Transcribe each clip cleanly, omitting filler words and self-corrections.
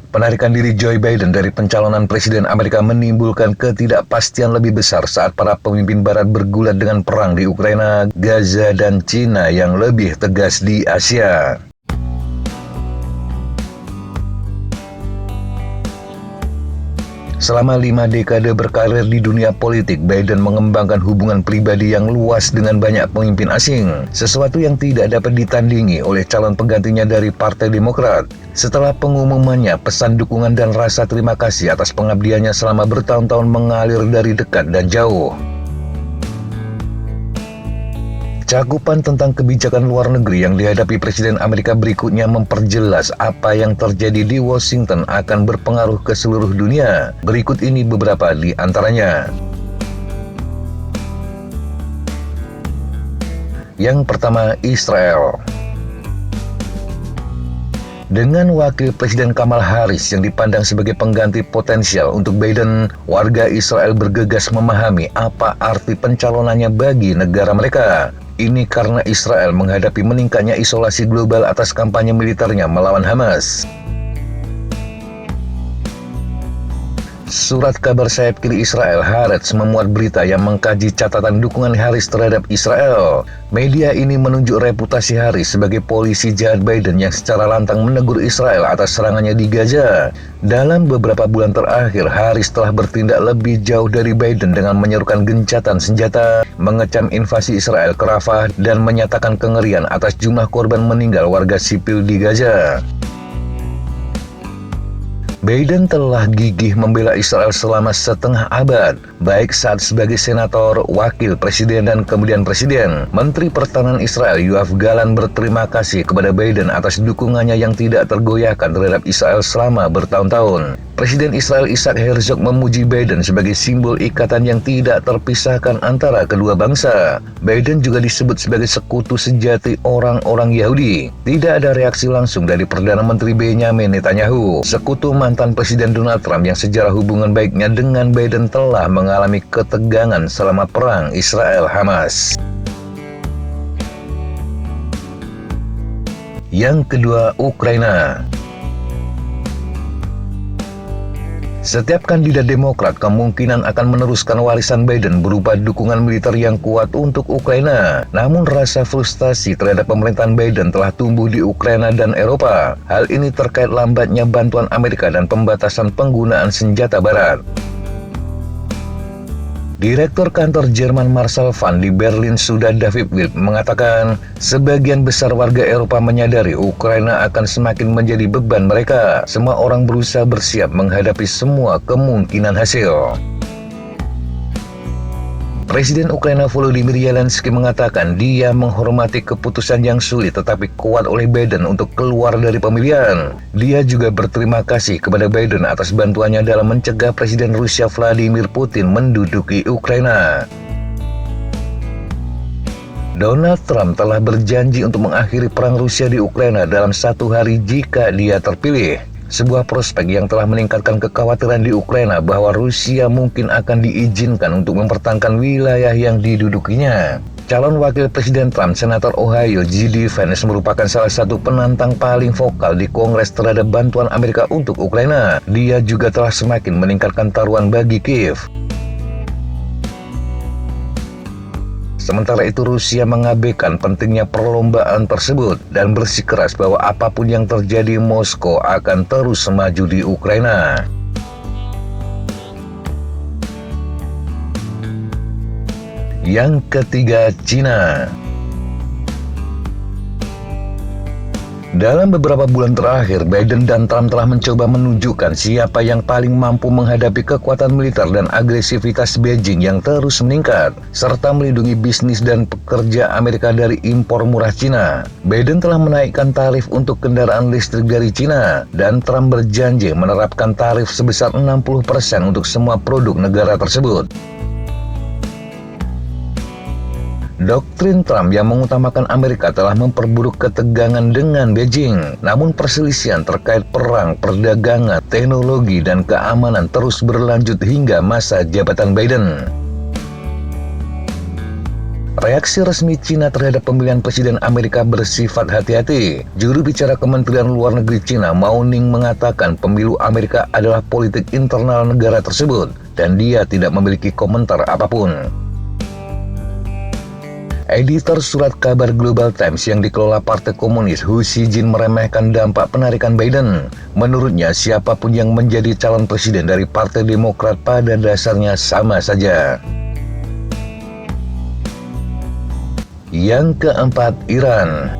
Penarikan diri Joe Biden dari pencalonan Presiden Amerika menimbulkan ketidakpastian lebih besar saat para pemimpin Barat bergulat dengan perang di Ukraina, Gaza, dan Cina yang lebih tegas di Asia. Selama 5 dekade berkarir di dunia politik, Biden mengembangkan hubungan pribadi yang luas dengan banyak pemimpin asing, sesuatu yang tidak dapat ditandingi oleh calon penggantinya dari Partai Demokrat. Setelah pengumumannya, pesan dukungan dan rasa terima kasih atas pengabdiannya selama bertahun-tahun mengalir dari dekat dan jauh. Cakupan tentang kebijakan luar negeri yang dihadapi Presiden Amerika berikutnya memperjelas apa yang terjadi di Washington akan berpengaruh ke seluruh dunia. Berikut ini beberapa di antaranya. Yang pertama, Israel. Dengan wakil Presiden Kamala Harris yang dipandang sebagai pengganti potensial untuk Biden, warga Israel bergegas memahami apa arti pencalonannya bagi negara mereka. Ini karena Israel menghadapi meningkatnya isolasi global atas kampanye militernya melawan Hamas. Surat kabar sayap kiri Israel, Haaretz, memuat berita yang mengkaji catatan dukungan Harris terhadap Israel. Media ini menunjuk reputasi Harris sebagai polisi jahat Biden yang secara lantang menegur Israel atas serangannya di Gaza. Dalam beberapa bulan terakhir, Harris telah bertindak lebih jauh dari Biden dengan menyerukan gencatan senjata, mengecam invasi Israel ke Rafah, dan menyatakan kengerian atas jumlah korban meninggal warga sipil di Gaza. Biden telah gigih membela Israel selama setengah abad, baik saat sebagai senator, wakil presiden, dan kemudian presiden. Menteri Pertahanan Israel Yoav Gallant berterima kasih kepada Biden atas dukungannya yang tidak tergoyahkan terhadap Israel selama bertahun-tahun. Presiden Israel Isaac Herzog memuji Biden sebagai simbol ikatan yang tidak terpisahkan antara kedua bangsa. Biden juga disebut sebagai sekutu sejati orang-orang Yahudi. Tidak ada reaksi langsung dari Perdana Menteri Benjamin Netanyahu, sekutu mantan Presiden Donald Trump yang sejarah hubungan baiknya dengan Biden telah mengalami ketegangan selama perang Israel-Hamas. Yang kedua, Ukraina. Setiap kandidat Demokrat kemungkinan akan meneruskan warisan Biden berupa dukungan militer yang kuat untuk Ukraina. Namun rasa frustasi terhadap pemerintahan Biden telah tumbuh di Ukraina dan Eropa. Hal ini terkait lambatnya bantuan Amerika dan pembatasan penggunaan senjata barat. Direktur kantor Jerman Marshall Fund di Berlin, Suda David Wilp, mengatakan sebagian besar warga Eropa menyadari Ukraina akan semakin menjadi beban mereka. Semua orang berusaha bersiap menghadapi semua kemungkinan hasil. Presiden Ukraina Volodymyr Zelensky mengatakan dia menghormati keputusan yang sulit tetapi kuat oleh Biden untuk keluar dari pemilihan. Dia juga berterima kasih kepada Biden atas bantuannya dalam mencegah Presiden Rusia Vladimir Putin menduduki Ukraina. Donald Trump telah berjanji untuk mengakhiri perang Rusia di Ukraina dalam 1 hari jika dia terpilih. Sebuah prospek yang telah meningkatkan kekhawatiran di Ukraina bahwa Rusia mungkin akan diizinkan untuk mempertahankan wilayah yang didudukinya. Calon wakil Presiden Trump, Senator Ohio J.D. Vance, merupakan salah satu penantang paling vokal di Kongres terhadap bantuan Amerika untuk Ukraina. Dia juga telah semakin meningkatkan taruhan bagi Kiev. Sementara itu, Rusia mengabaikan pentingnya perlombaan tersebut dan bersikeras bahwa apapun yang terjadi, Moskow akan terus maju di Ukraina. Yang ketiga, Cina. Dalam beberapa bulan terakhir, Biden dan Trump telah mencoba menunjukkan siapa yang paling mampu menghadapi kekuatan militer dan agresivitas Beijing yang terus meningkat, serta melindungi bisnis dan pekerja Amerika dari impor murah Cina. Biden telah menaikkan tarif untuk kendaraan listrik dari Cina, dan Trump berjanji menerapkan tarif sebesar 60% untuk semua produk negara tersebut. Doktrin Trump yang mengutamakan Amerika telah memperburuk ketegangan dengan Beijing. Namun perselisihan terkait perang, perdagangan, teknologi, dan keamanan terus berlanjut hingga masa jabatan Biden. Reaksi resmi Cina terhadap pemilihan Presiden Amerika bersifat hati-hati. Juru bicara Kementerian Luar Negeri Cina, Mao Ning, mengatakan pemilu Amerika adalah politik internal negara tersebut dan dia tidak memiliki komentar apapun. Editor surat kabar Global Times yang dikelola Partai Komunis, Hu Xijin, meremehkan dampak penarikan Biden. Menurutnya, siapapun yang menjadi calon presiden dari Partai Demokrat pada dasarnya sama saja. Yang keempat, Iran.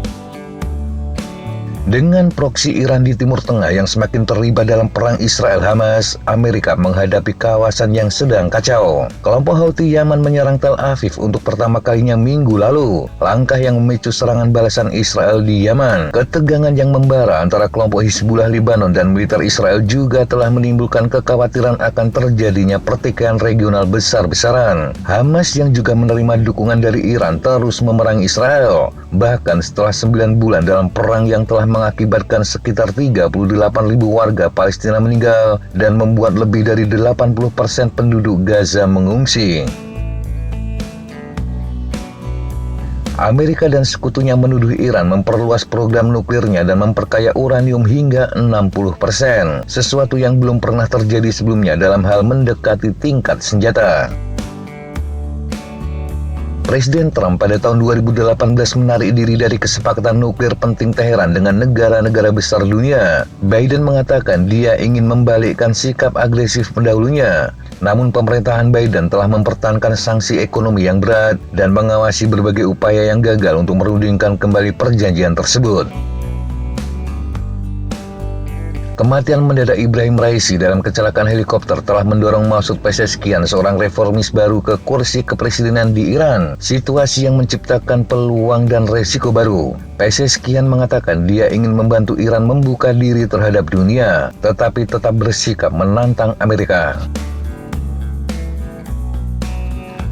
Dengan proksi Iran di Timur Tengah yang semakin terlibat dalam perang Israel-Hamas, Amerika menghadapi kawasan yang sedang kacau. Kelompok Houthi Yaman menyerang Tel Aviv untuk pertama kalinya minggu lalu. Langkah yang memicu serangan balasan Israel di Yaman. Ketegangan yang membara antara kelompok Hizbullah Lebanon dan militer Israel juga telah menimbulkan kekhawatiran akan terjadinya pertikaian regional besar-besaran. Hamas yang juga menerima dukungan dari Iran terus memerangi Israel. Bahkan setelah 9 bulan dalam perang yang telah mengakibatkan sekitar 38.000 warga Palestina meninggal dan membuat lebih dari 80% penduduk Gaza mengungsi. Amerika dan sekutunya menuduh Iran memperluas program nuklirnya dan memperkaya uranium hingga 60%, sesuatu yang belum pernah terjadi sebelumnya dalam hal mendekati tingkat senjata. Presiden Trump pada tahun 2018 menarik diri dari kesepakatan nuklir penting Teheran dengan negara-negara besar dunia. Biden mengatakan dia ingin membalikkan sikap agresif pendahulunya. Namun pemerintahan Biden telah mempertahankan sanksi ekonomi yang berat dan mengawasi berbagai upaya yang gagal untuk merundingkan kembali perjanjian tersebut. Kematian mendadak Ibrahim Raisi dalam kecelakaan helikopter telah mendorong masuk Pezeshkian, seorang reformis baru, ke kursi kepresidenan di Iran. Situasi yang menciptakan peluang dan resiko baru. Pezeshkian mengatakan dia ingin membantu Iran membuka diri terhadap dunia, tetapi tetap bersikap menantang Amerika.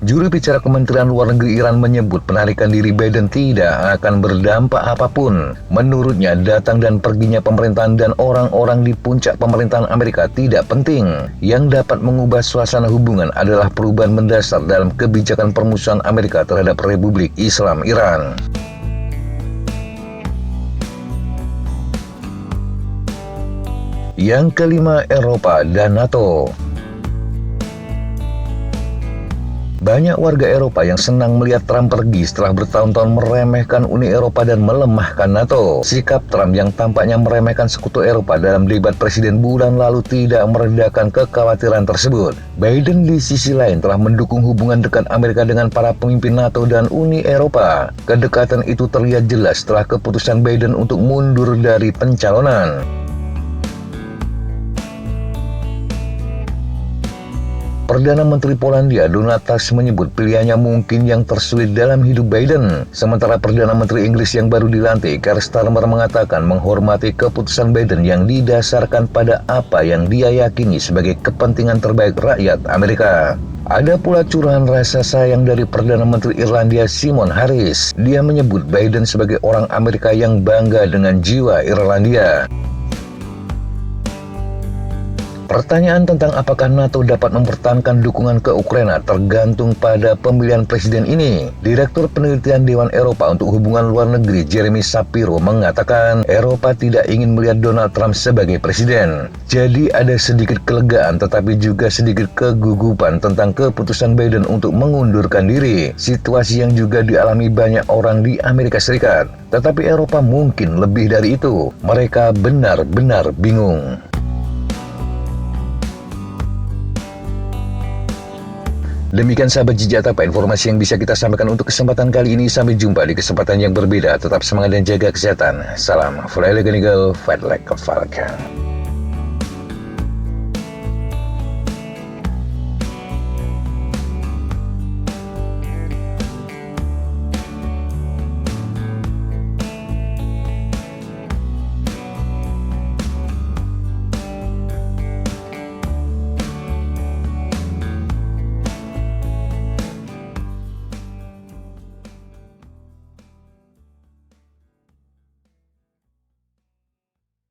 Juru bicara Kementerian Luar Negeri Iran menyebut penarikan diri Biden tidak akan berdampak apapun. Menurutnya, datang dan perginya pemerintahan dan orang-orang di puncak pemerintahan Amerika tidak penting. Yang dapat mengubah suasana hubungan adalah perubahan mendasar dalam kebijakan permusuhan Amerika terhadap Republik Islam Iran. Yang kelima, Eropa dan NATO. Banyak warga Eropa yang senang melihat Trump pergi setelah bertahun-tahun meremehkan Uni Eropa dan melemahkan NATO. Sikap Trump yang tampaknya meremehkan sekutu Eropa dalam debat presiden bulan lalu tidak meredakan kekhawatiran tersebut. Biden di sisi lain telah mendukung hubungan dekat Amerika dengan para pemimpin NATO dan Uni Eropa. Kedekatan itu terlihat jelas setelah keputusan Biden untuk mundur dari pencalonan. Perdana Menteri Polandia Donald Tusk menyebut pilihannya mungkin yang tersulit dalam hidup Biden. Sementara Perdana Menteri Inggris yang baru dilantik, Keir Starmer, mengatakan menghormati keputusan Biden yang didasarkan pada apa yang dia yakini sebagai kepentingan terbaik rakyat Amerika. Ada pula curahan rasa sayang dari Perdana Menteri Irlandia Simon Harris. Dia menyebut Biden sebagai orang Amerika yang bangga dengan jiwa Irlandia. Pertanyaan tentang apakah NATO dapat mempertahankan dukungan ke Ukraina tergantung pada pemilihan presiden ini. Direktur Penelitian Dewan Eropa untuk Hubungan Luar Negeri Jeremy Shapiro mengatakan Eropa tidak ingin melihat Donald Trump sebagai presiden. Jadi ada sedikit kelegaan tetapi juga sedikit kegugupan tentang keputusan Biden untuk mengundurkan diri. Situasi yang juga dialami banyak orang di Amerika Serikat. Tetapi Eropa mungkin lebih dari itu. Mereka benar-benar bingung. Demikian sahabat Jejak informasi yang bisa kita sampaikan untuk kesempatan kali ini. Sampai jumpa di kesempatan yang berbeda. Tetap semangat dan jaga kesehatan. Salam Fly Like an Eagle, Fight Like a Falcon.